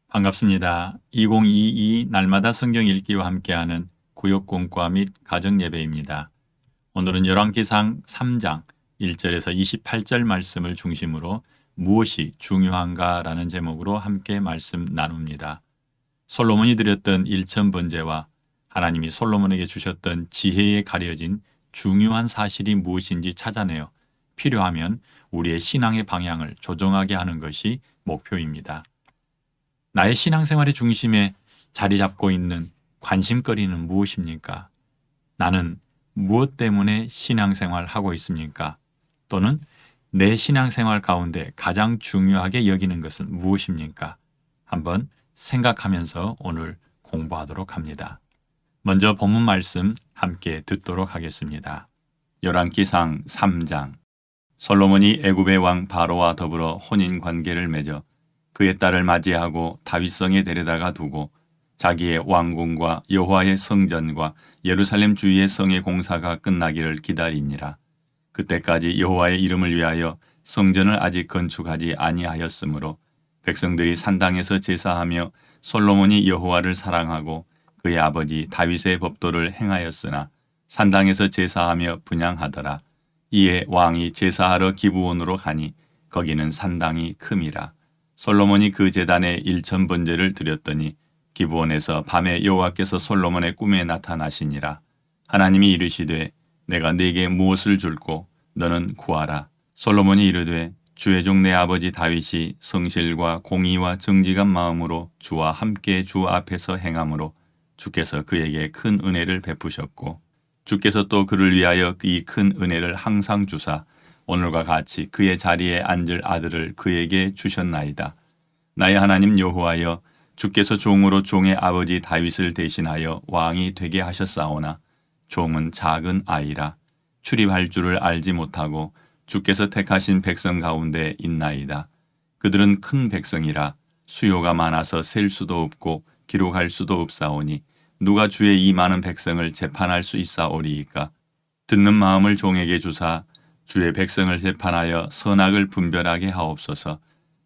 반갑습니다. 2022 날마다 성경 읽기와 함께하는 구역 공과 및 가정 예배입니다. 오늘은 열왕기상 3장 1절에서 28절 말씀을 중심으로 무엇이 중요한가라는 제목으로 함께 말씀 나눕니다. 솔로몬이 드렸던 일천 번제와 하나님이 솔로몬에게 주셨던 지혜에 가려진 중요한 사실이 무엇인지 찾아내어 필요하면 우리의 신앙의 방향을 조정하게 하는 것이 목표입니다. 나의 신앙생활의 중심에 자리 잡고 있는 관심거리는 무엇입니까? 나는 무엇 때문에 신앙생활 하고 있습니까? 또는 내 신앙생활 가운데 가장 중요하게 여기는 것은 무엇입니까? 한번 생각하면서 오늘 공부하도록 합니다. 먼저 본문 말씀 함께 듣도록 하겠습니다. 열왕기상 3장. 솔로몬이 애굽의 왕 바로와 더불어 혼인 관계를 맺어 그의 딸을 맞이하고 다윗성에 데려다가 두고 자기의 왕궁과 여호와의 성전과 예루살렘 주위의 성의 공사가 끝나기를 기다리니라. 그때까지 여호와의 이름을 위하여 성전을 아직 건축하지 아니하였으므로 백성들이 산당에서 제사하며 솔로몬이 여호와를 사랑하고 그의 아버지 다윗의 법도를 행하였으나 산당에서 제사하며 분향하더라. 이에 왕이 제사하러 기브온으로 가니 거기는 산당이 큼이라. 솔로몬이 그 제단에 일천 번제를 드렸더니 기브온에서 밤에 여호와께서 솔로몬의 꿈에 나타나시니라. 하나님이 이르시되 내가 네게 무엇을 줄고 너는 구하라. 솔로몬이 이르되 주의 종 내 아버지 다윗이 성실과 공의와 정직한 마음으로 주와 함께 주 앞에서 행함으로 주께서 그에게 큰 은혜를 베푸셨고 주께서 또 그를 위하여 이 큰 은혜를 항상 주사 오늘과 같이 그의 자리에 앉을 아들을 그에게 주셨나이다. 나의 하나님 여호와여, 주께서 종으로 종의 아버지 다윗을 대신하여 왕이 되게 하셨사오나 종은 작은 아이라 출입할 줄을 알지 못하고 주께서 택하신 백성 가운데 있나이다. 그들은 큰 백성이라 수요가 많아서 셀 수도 없고 기록할 수도 없사오니 누가 주의 이 많은 백성을 재판할 수 있사오리이까. 듣는 마음을 종에게 주사 주의 백성을 재판하여 선악을 분별하게 하옵소서.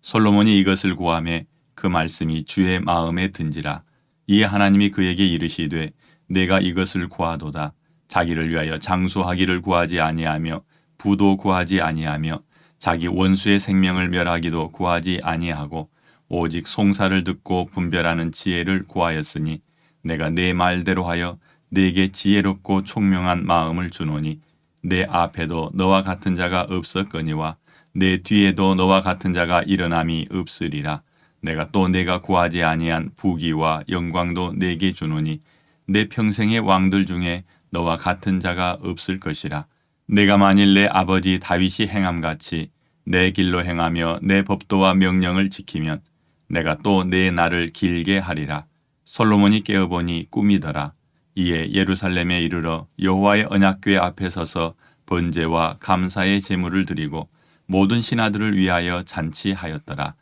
솔로몬이 이것을 구하매 그 말씀이 주의 마음에 든지라. 이에 하나님이 그에게 이르시되 내가 이것을 구하도다. 자기를 위하여 장수하기를 구하지 아니하며 부도 구하지 아니하며 자기 원수의 생명을 멸하기도 구하지 아니하고 오직 송사를 듣고 분별하는 지혜를 구하였으니 내가 내 말대로 하여 네게 지혜롭고 총명한 마음을 주노니 내 앞에도 너와 같은 자가 없었거니와 내 뒤에도 너와 같은 자가 일어남이 없으리라. 내가 또 내가 구하지 아니한 부귀와 영광도 네게 주노니 내 평생의 왕들 중에 너와 같은 자가 없을 것이라. 내가 만일 내 아버지 다윗이 행함같이 내 길로 행하며 내 법도와 명령을 지키면 내가 또 내 날을 길게 하리라. 솔로몬이 깨어보니 꿈이더라. 이에 예루살렘에 이르러 여호와의 언약궤 앞에 서서 번제와 감사의 제물을 드리고 모든 신하들을 위하여 잔치하였더라.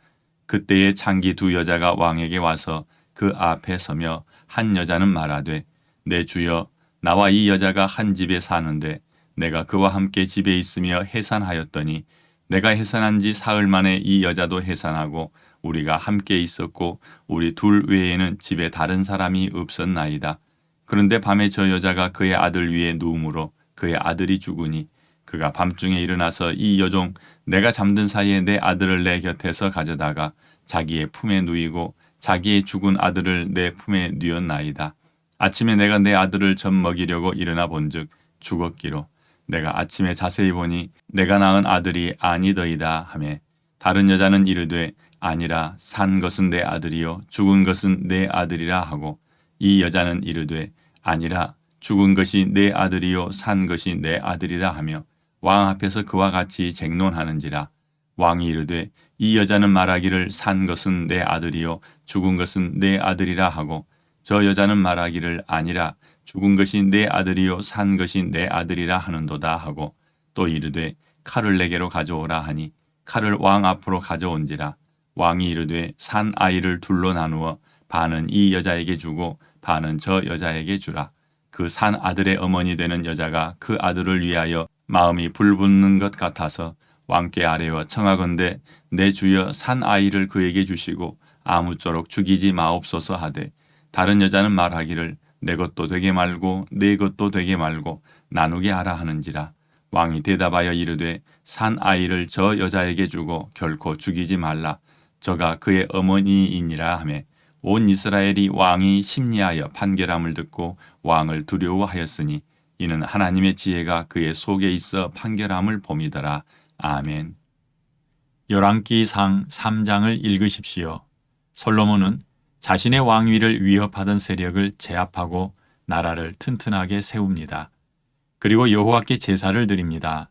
그때에 창기 두 여자가 왕에게 와서 그 앞에 서며 한 여자는 말하되 내 주여, 나와 이 여자가 한 집에 사는데 내가 그와 함께 집에 있으며 해산하였더니 내가 해산한 지 사흘 만에 이 여자도 해산하고 우리가 함께 있었고 우리 둘 외에는 집에 다른 사람이 없었나이다. 그런데 밤에 저 여자가 그의 아들 위에 누움으로 그의 아들이 죽으니 그가 밤중에 일어나서 이 여종 내가 잠든 사이에 내 아들을 내 곁에서 가져다가 자기의 품에 누이고 자기의 죽은 아들을 내 품에 누였나이다. 아침에 내가 내 아들을 젖 먹이려고 일어나 본즉 죽었기로 내가 아침에 자세히 보니 내가 낳은 아들이 아니더이다 하매 다른 여자는 이르되 아니라 산 것은 내 아들이요 죽은 것은 내 아들이라 하고 이 여자는 이르되 아니라 죽은 것이 내 아들이요 산 것이 내 아들이라 하며 왕 앞에서 그와 같이 쟁론하는지라. 왕이 이르되 이 여자는 말하기를 산 것은 내 아들이요 죽은 것은 내 아들이라 하고 저 여자는 말하기를 아니라 죽은 것이 내 아들이요 산 것이 내 아들이라 하는도다 하고 또 이르되 칼을 내게로 가져오라 하니 칼을 왕 앞으로 가져온지라. 왕이 이르되 산 아이를 둘로 나누어 반은 이 여자에게 주고 반은 저 여자에게 주라. 그 산 아들의 어머니 되는 여자가 그 아들을 위하여 마음이 불붙는 것 같아서 왕께 아뢰어 청하건대 내 주여 산 아이를 그에게 주시고 아무쪼록 죽이지 마옵소서 하되 다른 여자는 말하기를 내 것도 되게 말고 내 것도 되게 말고 나누게 하라 하는지라. 왕이 대답하여 이르되 산 아이를 저 여자에게 주고 결코 죽이지 말라. 저가 그의 어머니이니라 하매 온 이스라엘이 왕이 심리하여 판결함을 듣고 왕을 두려워하였으니 이는 하나님의 지혜가 그의 속에 있어 판결함을 봄이더라. 아멘. 열왕기상 3장을 읽으십시오. 솔로몬은 자신의 왕위를 위협하던 세력을 제압하고 나라를 튼튼하게 세웁니다. 그리고 여호와께 제사를 드립니다.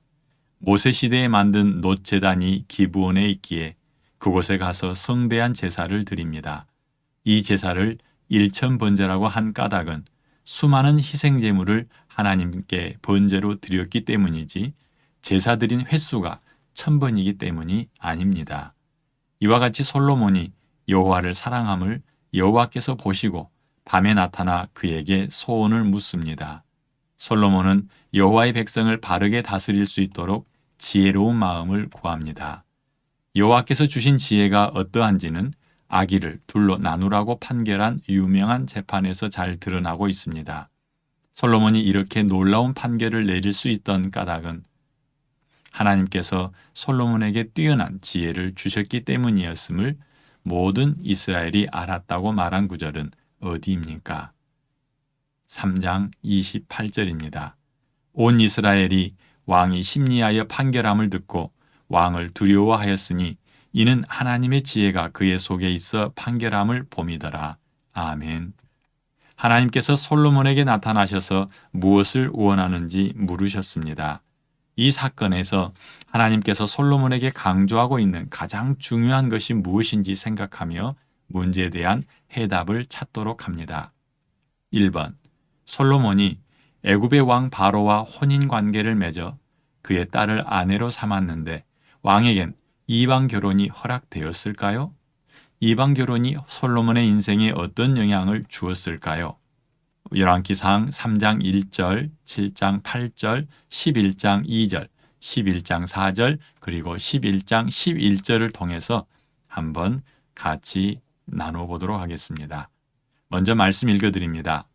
모세 시대에 만든 놋제단이 기브온에 있기에 그곳에 가서 성대한 제사를 드립니다. 이 제사를 일천번제라고 한 까닭은 수많은 희생제물을 하나님께 번제로 드렸기 때문이지 제사 드린 횟수가 1000번이기 때문이 아닙니다. 이와 같이 솔로몬이 여호와를 사랑함을 여호와께서 보시고 밤에 나타나 그에게 소원을 묻습니다. 솔로몬은 여호와의 백성을 바르게 다스릴 수 있도록 지혜로운 마음을 구합니다. 여호와께서 주신 지혜가 어떠한지는 아기를 둘로 나누라고 판결한 유명한 재판에서 잘 드러나고 있습니다. 솔로몬이 이렇게 놀라운 판결을 내릴 수 있던 까닭은 하나님께서 솔로몬에게 뛰어난 지혜를 주셨기 때문이었음을 모든 이스라엘이 알았다고 말한 구절은 어디입니까? 3장 28절입니다. 온 이스라엘이 왕이 심리하여 판결함을 듣고 왕을 두려워하였으니 이는 하나님의 지혜가 그의 속에 있어 판결함을 봄이더라. 아멘. 하나님께서 솔로몬에게 나타나셔서 무엇을 원하는지 물으셨습니다. 이 사건에서 하나님께서 솔로몬에게 강조하고 있는 가장 중요한 것이 무엇인지 생각하며 문제에 대한 해답을 찾도록 합니다. 1번. 솔로몬이 애굽의 왕 바로와 혼인 관계를 맺어 그의 딸을 아내로 삼았는데 왕에겐 이방 결혼이 허락되었을까요? 이방 결혼이 솔로몬의 인생에 어떤 영향을 주었을까요? 열왕기상 3장 1절, 7장 8절, 11장 2절, 11장 4절, 그리고 11장 11절을 통해서 한번 같이 나눠보도록 하겠습니다. 먼저 말씀 읽어드립니다.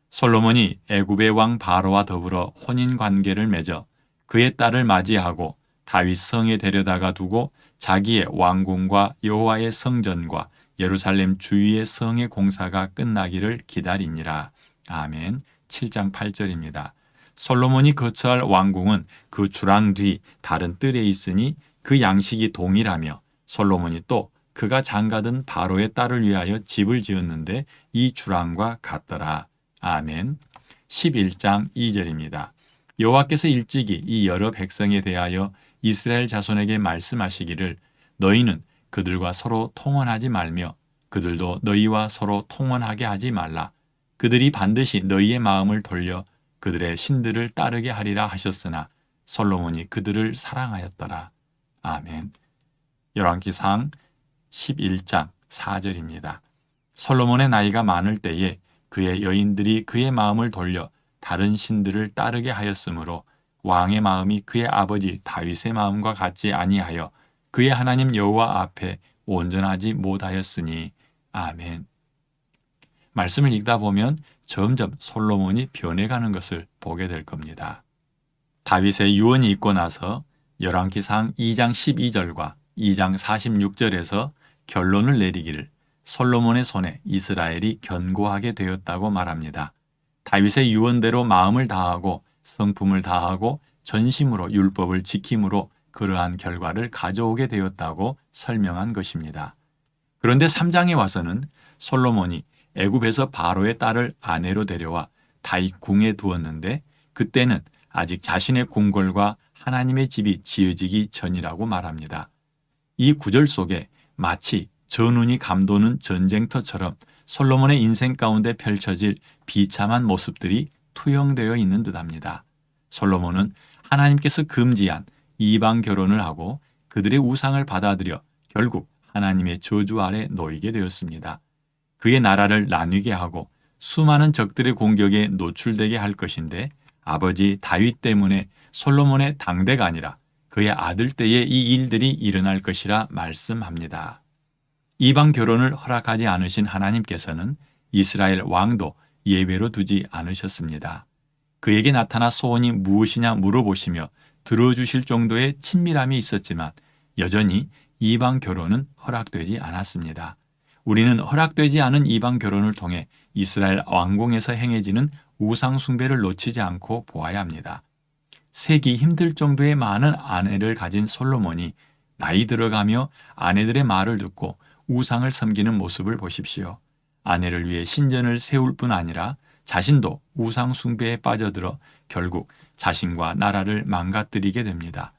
솔로몬이 애굽의 왕 바로와 더불어 혼인 관계를 맺어 그의 딸을 맞이하고 다윗 성에 데려다가 두고 자기의 왕궁과 여호와의 성전과 예루살렘 주위의 성의 공사가 끝나기를 기다리니라. 아멘. 7장 8절입니다. 솔로몬이 거처할 왕궁은 그 주랑 뒤 다른 뜰에 있으니 그 양식이 동일하며 솔로몬이 또 그가 장가든 바로의 딸을 위하여 집을 지었는데 이 주랑과 같더라. 아멘. 11장 2절입니다. 여호와께서 일찍이 이 여러 백성에 대하여 이스라엘 자손에게 말씀하시기를 너희는 그들과 서로 통혼하지 말며 그들도 너희와 서로 통혼하게 하지 말라. 그들이 반드시 너희의 마음을 돌려 그들의 신들을 따르게 하리라 하셨으나 솔로몬이 그들을 사랑하였더라. 아멘. 열왕기상 11장 4절입니다. 솔로몬의 나이가 많을 때에 그의 여인들이 그의 마음을 돌려 다른 신들을 따르게 하였으므로 왕의 마음이 그의 아버지 다윗의 마음과 같지 아니하여 그의 하나님 여호와 앞에 온전하지 못하였으니. 아멘. 말씀을 읽다 보면 점점 솔로몬이 변해가는 것을 보게 될 겁니다. 다윗의 유언이 있고 나서 열왕기상 2장 12절과 2장 46절에서 결론을 내리기를 솔로몬의 손에 이스라엘이 견고하게 되었다고 말합니다. 다윗의 유언대로 마음을 다하고 성품을 다하고 전심으로 율법을 지킴으로 그러한 결과를 가져오게 되었다고 설명한 것입니다. 그런데 3장에 와서는 솔로몬이 애굽에서 바로의 딸을 아내로 데려와 다윗 궁에 두었는데 그때는 아직 자신의 궁궐과 하나님의 집이 지어지기 전이라고 말합니다. 이 구절 속에 마치 전운이 감도는 전쟁터처럼 솔로몬의 인생 가운데 펼쳐질 비참한 모습들이 투영되어 있는 듯합니다. 솔로몬은 하나님께서 금지한 이방 결혼을 하고 그들의 우상을 받아들여 결국 하나님의 저주 아래 놓이게 되었습니다. 그의 나라를 나뉘게 하고 수많은 적들의 공격에 노출되게 할 것인데 아버지 다윗 때문에 솔로몬의 당대가 아니라 그의 아들 때에 이 일들이 일어날 것이라 말씀합니다. 이방 결혼을 허락하지 않으신 하나님께서는 이스라엘 왕도 예외로 두지 않으셨습니다. 그에게 나타나 소원이 무엇이냐 물어보시며 들어주실 정도의 친밀함이 있었지만 여전히 이방 결혼은 허락되지 않았습니다. 우리는 허락되지 않은 이방 결혼을 통해 이스라엘 왕궁에서 행해지는 우상 숭배를 놓치지 않고 보아야 합니다. 세기 힘들 정도의 많은 아내를 가진 솔로몬이 나이 들어가며 아내들의 말을 듣고 우상을 섬기는 모습을 보십시오. 아내를 위해 신전을 세울 뿐 아니라 자신도 우상 숭배에 빠져들어 결국 자신과 나라를 망가뜨리게 됩니다.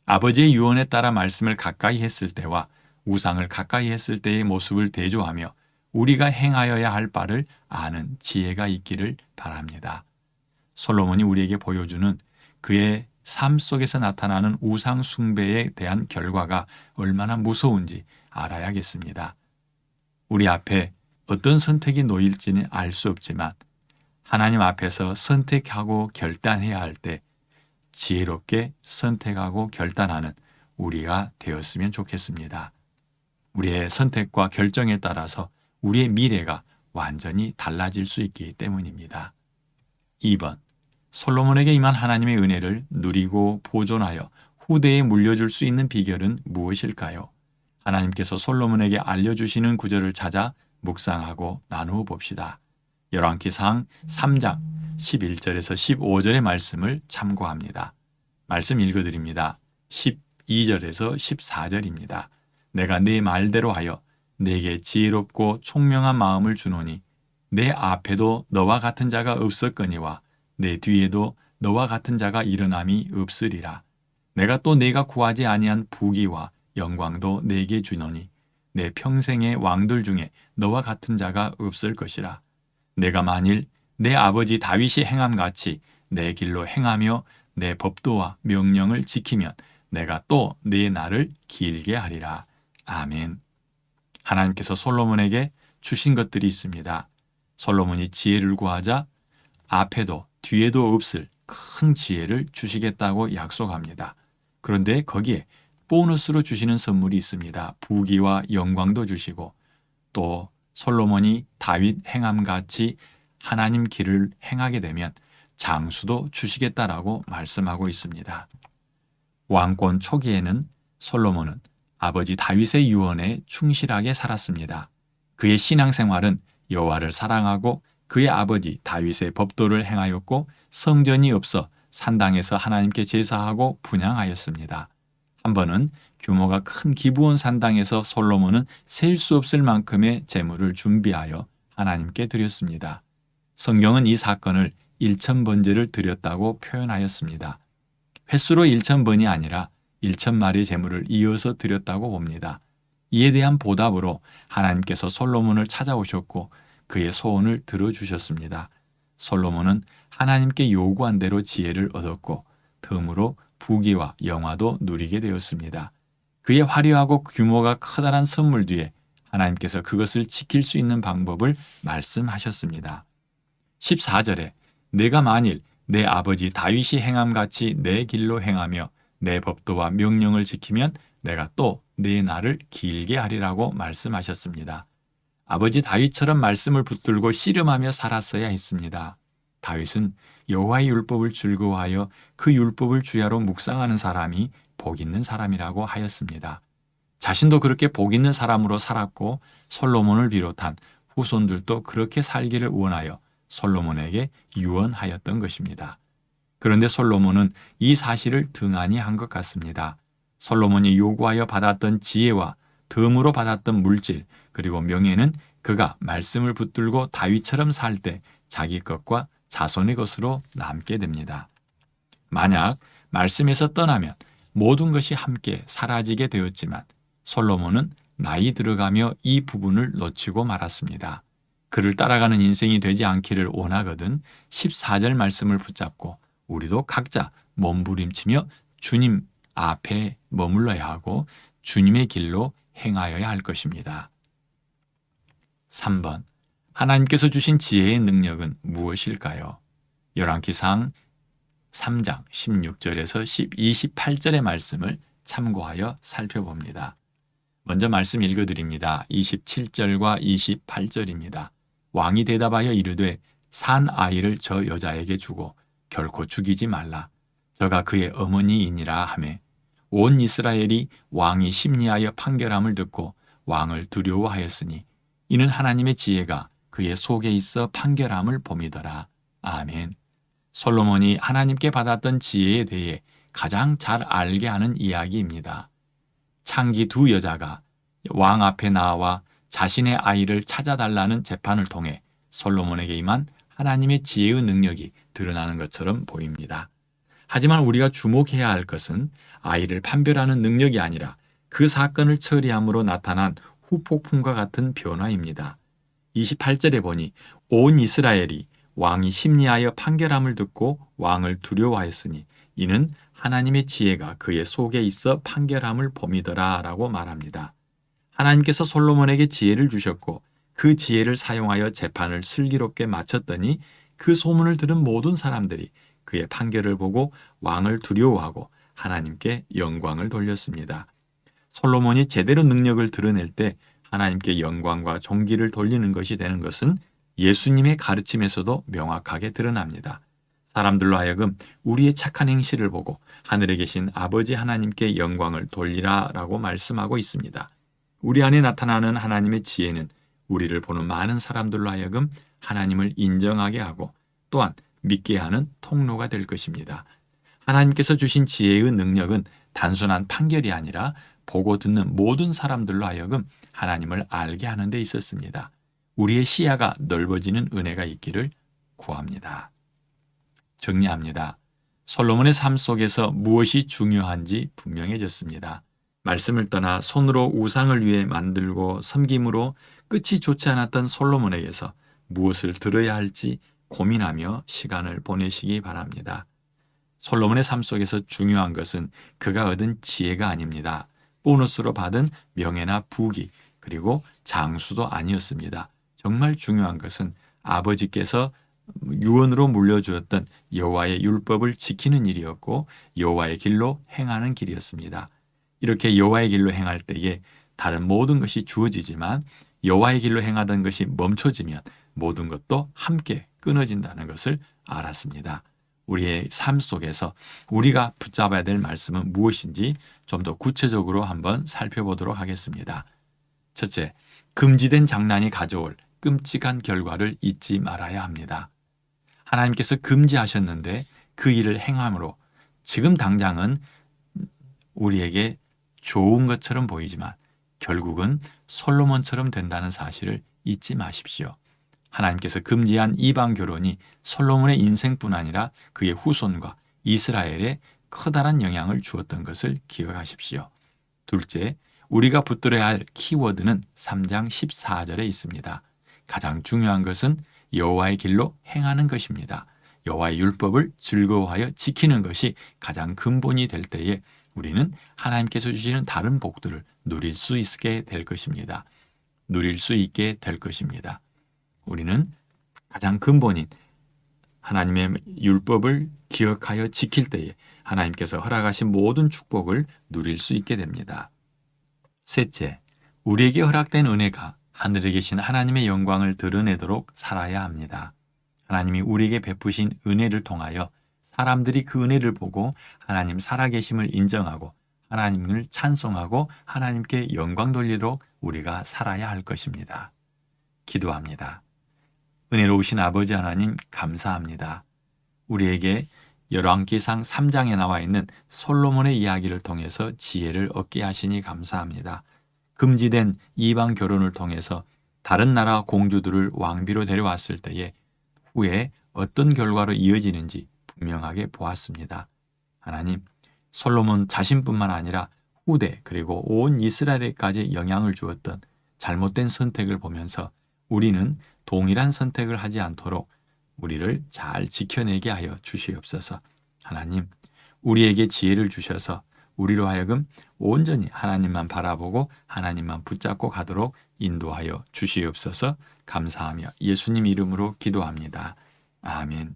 아버지의 유언에 따라 말씀을 가까이 했을 때와 우상을 가까이 했을 때의 모습을 대조하며 우리가 행하여야 할 바를 아는 지혜가 있기를 바랍니다. 솔로몬이 우리에게 보여주는 그의 삶 속에서 나타나는 우상 숭배에 대한 결과가 얼마나 무서운지 알아야겠습니다. 우리 앞에 어떤 선택이 놓일지는 알 수 없지만 하나님 앞에서 선택하고 결단해야 할 때 지혜롭게 선택하고 결단하는 우리가 되었으면 좋겠습니다. 우리의 선택과 결정에 따라서 우리의 미래가 완전히 달라질 수 있기 때문입니다. 2번, 솔로몬에게 임한 하나님의 은혜를 누리고 보존하여 후대에 물려줄 수 있는 비결은 무엇일까요? 하나님께서 솔로몬에게 알려주시는 구절을 찾아 묵상하고 나누어 봅시다. 열왕기상 3장 11절에서 15절의 말씀을 참고합니다. 말씀 읽어드립니다. 12절에서 14절입니다. 내가 네 말대로 하여 내게 지혜롭고 총명한 마음을 주노니 내 앞에도 너와 같은 자가 없었거니와 내 뒤에도 너와 같은 자가 일어남이 없으리라. 내가 또 네가 구하지 아니한 부귀와 영광도 내게 주노니 내 평생의 왕들 중에 너와 같은 자가 없을 것이라. 내가 만일 내 아버지 다윗이 행함같이 내 길로 행하며 내 법도와 명령을 지키면 내가 또 내 날을 길게 하리라. 아멘. 하나님께서 솔로몬에게 주신 것들이 있습니다. 솔로몬이 지혜를 구하자 앞에도 뒤에도 없을 큰 지혜를 주시겠다고 약속합니다. 그런데 거기에 보너스로 주시는 선물이 있습니다. 부귀와 영광도 주시고 또 솔로몬이 다윗 행함같이 하나님 길을 행하게 되면 장수도 주시겠다라고 말씀하고 있습니다. 왕권 초기에는 솔로몬은 아버지 다윗의 유언에 충실하게 살았습니다. 그의 신앙생활은 여호와를 사랑하고 그의 아버지 다윗의 법도를 행하였고 성전이 없어 산당에서 하나님께 제사하고 분향하였습니다. 한 번은 규모가 큰 기브온 산당에서 솔로몬은 셀 수 없을 만큼의 제물을 준비하여 하나님께 드렸습니다. 성경은 이 사건을 1000번제를 드렸다고 표현하였습니다. 횟수로 1000번이 아니라 1000마리 제물을 이어서 드렸다고 봅니다. 이에 대한 보답으로 하나님께서 솔로몬을 찾아오셨고 그의 소원을 들어주셨습니다. 솔로몬은 하나님께 요구한 대로 지혜를 얻었고 덤으로 부귀와 영화도 누리게 되었습니다. 그의 화려하고 규모가 커다란 선물 뒤에 하나님께서 그것을 지킬 수 있는 방법을 말씀하셨습니다. 14절에 내가 만일 내 아버지 다윗이 행함같이 내 길로 행하며 내 법도와 명령을 지키면 내가 또 내 날을 길게 하리라고 말씀하셨습니다. 아버지 다윗처럼 말씀을 붙들고 씨름하며 살았어야 했습니다. 다윗은 여호와의 율법을 즐거워하여 그 율법을 주야로 묵상하는 사람이 복 있는 사람이라고 하였습니다. 자신도 그렇게 복 있는 사람으로 살았고 솔로몬을 비롯한 후손들도 그렇게 살기를 원하여 솔로몬에게 유언하였던 것입니다. 그런데 솔로몬은 이 사실을 등한히 한 것 같습니다. 솔로몬이 요구하여 받았던 지혜와 덤으로 받았던 물질 그리고 명예는 그가 말씀을 붙들고 다윗처럼 살 때 자기 것과 자손의 것으로 남게 됩니다. 만약 말씀에서 떠나면 모든 것이 함께 사라지게 되었지만 솔로몬은 나이 들어가며 이 부분을 놓치고 말았습니다. 그를 따라가는 인생이 되지 않기를 원하거든 14절 말씀을 붙잡고 우리도 각자 몸부림치며 주님 앞에 머물러야 하고 주님의 길로 행하여야 할 것입니다. 3번. 하나님께서 주신 지혜의 능력은 무엇일까요? 열왕기상 3장 16절에서 28절의 말씀을 참고하여 살펴봅니다. 먼저 말씀 읽어드립니다. 27절과 28절입니다. 왕이 대답하여 이르되 산 아이를 저 여자에게 주고 결코 죽이지 말라. 저가 그의 어머니이니라 하매 온 이스라엘이 왕이 심리하여 판결함을 듣고 왕을 두려워하였으니 이는 하나님의 지혜가 그의 속에 있어 판결함을 봄이더라. 아멘. 솔로몬이 하나님께 받았던 지혜에 대해 가장 잘 알게 하는 이야기입니다. 창기 두 여자가 왕 앞에 나와 자신의 아이를 찾아달라는 재판을 통해 솔로몬에게 임한 하나님의 지혜의 능력이 드러나는 것처럼 보입니다. 하지만 우리가 주목해야 할 것은 아이를 판별하는 능력이 아니라 그 사건을 처리함으로 나타난 후폭풍과 같은 변화입니다. 28절에 보니 온 이스라엘이 왕이 심리하여 판결함을 듣고 왕을 두려워하였으니 이는 하나님의 지혜가 그의 속에 있어 판결함을 봄이더라 라고 말합니다. 하나님께서 솔로몬에게 지혜를 주셨고 그 지혜를 사용하여 재판을 슬기롭게 마쳤더니 그 소문을 들은 모든 사람들이 그의 판결을 보고 왕을 두려워하고 하나님께 영광을 돌렸습니다. 솔로몬이 제대로 능력을 드러낼 때 하나님께 영광과 존귀를 돌리는 것이 되는 것은 예수님의 가르침에서도 명확하게 드러납니다. 사람들로 하여금 우리의 착한 행실을 보고 하늘에 계신 아버지 하나님께 영광을 돌리라 라고 말씀하고 있습니다. 우리 안에 나타나는 하나님의 지혜는 우리를 보는 많은 사람들로 하여금 하나님을 인정하게 하고 또한 믿게 하는 통로가 될 것입니다. 하나님께서 주신 지혜의 능력은 단순한 판결이 아니라 보고 듣는 모든 사람들로 하여금 하나님을 알게 하는 데 있었습니다. 우리의 시야가 넓어지는 은혜가 있기를 구합니다. 정리합니다. 솔로몬의 삶 속에서 무엇이 중요한지 분명해졌습니다. 말씀을 떠나 손으로 우상을 위해 만들고 섬김으로 끝이 좋지 않았던 솔로몬에게서 무엇을 들어야 할지 고민하며 시간을 보내시기 바랍니다. 솔로몬의 삶 속에서 중요한 것은 그가 얻은 지혜가 아닙니다. 보너스로 받은 명예나 부귀 그리고 장수도 아니었습니다. 정말 중요한 것은 아버지께서 유언으로 물려주었던 여호와의 율법을 지키는 일이었고 여호와의 길로 행하는 길이었습니다. 이렇게 여호와의 길로 행할 때에 다른 모든 것이 주어지지만 여호와의 길로 행하던 것이 멈춰지면 모든 것도 함께 끊어진다는 것을 알았습니다. 우리의 삶 속에서 우리가 붙잡아야 될 말씀은 무엇인지 좀 더 구체적으로 한번 살펴보도록 하겠습니다. 첫째, 금지된 장난이 가져올 끔찍한 결과를 잊지 말아야 합니다. 하나님께서 금지하셨는데 그 일을 행함으로 지금 당장은 우리에게 좋은 것처럼 보이지만 결국은 솔로몬처럼 된다는 사실을 잊지 마십시오. 하나님께서 금지한 이방 결혼이 솔로몬의 인생뿐 아니라 그의 후손과 이스라엘에 커다란 영향을 주었던 것을 기억하십시오. 둘째, 우리가 붙들어야 할 키워드는 3장 14절에 있습니다. 가장 중요한 것은 여호와의 길로 행하는 것입니다. 여호와의 율법을 즐거워하여 지키는 것이 가장 근본이 될 때에 우리는 하나님께서 주시는 다른 복들을 누릴 수 있게 될 것입니다. 누릴 수 있게 될 것입니다. 우리는 가장 근본인 하나님의 율법을 기억하여 지킬 때에 하나님께서 허락하신 모든 축복을 누릴 수 있게 됩니다. 셋째, 우리에게 허락된 은혜가 하늘에 계신 하나님의 영광을 드러내도록 살아야 합니다. 하나님이 우리에게 베푸신 은혜를 통하여 사람들이 그 은혜를 보고 하나님 살아계심을 인정하고 하나님을 찬송하고 하나님께 영광 돌리도록 우리가 살아야 할 것입니다. 기도합니다. 은혜로우신 아버지 하나님 감사합니다. 우리에게 열왕기상 3장에 나와 있는 솔로몬의 이야기를 통해서 지혜를 얻게 하시니 감사합니다. 금지된 이방 결혼을 통해서 다른 나라 공주들을 왕비로 데려왔을 때에 후에 어떤 결과로 이어지는지 분명하게 보았습니다. 하나님, 솔로몬 자신뿐만 아니라 후대 그리고 온 이스라엘에까지 영향을 주었던 잘못된 선택을 보면서 우리는 동일한 선택을 하지 않도록 우리를 잘 지켜내게 하여 주시옵소서. 하나님, 우리에게 지혜를 주셔서 우리로 하여금 온전히 하나님만 바라보고 하나님만 붙잡고 가도록 인도하여 주시옵소서. 감사하며 예수님 이름으로 기도합니다. 아멘.